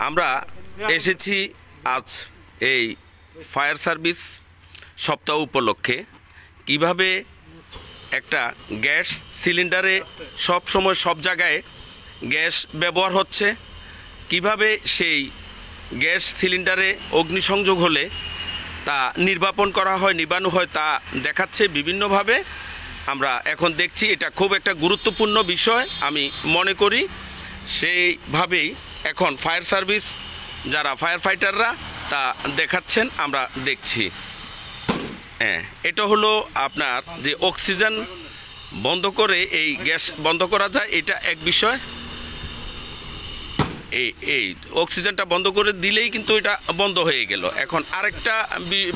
আমরা এসেছি আজ এই ফায়ার সার্ভিস সপ্তাহ উপলক্ষে কিভাবে একটা গ্যাস সিলিন্ডারে সব সময় সব জায়গায় গ্যাস ব্যবহার হচ্ছে, কিভাবে সেই গ্যাস সিলিন্ডারে অগ্নিসংযোগ হলে তা নির্বাপন করা হয়, নিবানো হয়, তা দেখাচ্ছে বিভিন্নভাবে। আমরা এখন দেখছি এটা খুব একটা গুরুত্বপূর্ণ বিষয় আমি মনে করি। সেইভাবেই এখন ফায়ার সার্ভিস যারা ফায়ার ফাইটাররা তা দেখাচ্ছেন, আমরা দেখছি। হ্যাঁ, এটা হলো আপনার যে অক্সিজেন বন্ধ করে এই গ্যাস বন্ধ করা যায়, এটা এক বিষয়। এই অক্সিজেনটা বন্ধ করে দিলেই কিন্তু এটা বন্ধ হয়ে গেল। এখন আরেকটা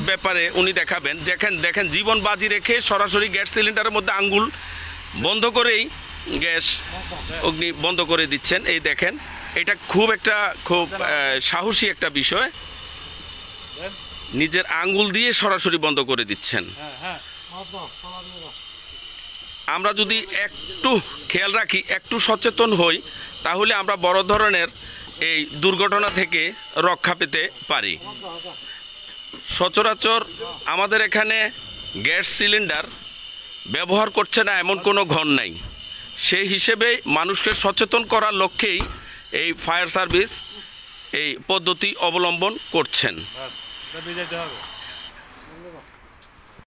ব্যাপারে উনি দেখাবেন, দেখেন জীবন বাজি রেখে সরাসরি গ্যাস সিলিন্ডারের মধ্যে আঙ্গুল বন্ধ করেই গ্যাস অগ্নি বন্ধ করে দিচ্ছেন। এই দেখেন, এটা খুব সাহসী একটা বিষয়। নিজের আঙ্গুল দিয়ে সরাসরি বন্ধ করে দিচ্ছেন। আমরা যদি একটু খেয়াল রাখি, একটু সচেতন হই, তাহলে আমরা বড় ধরনের এই দুর্ঘটনা থেকে রক্ষা পেতে পারি। সচরাচর আমাদের এখানে গ্যাস সিলিন্ডার ব্যবহার করছে না এমন কোনো ঘর নাই। সেই হিসেবে মানুষকে সচেতন করার লক্ষ্যেই এই ফায়ার সার্ভিস এই পদ্ধতি অবলম্বন করছেন।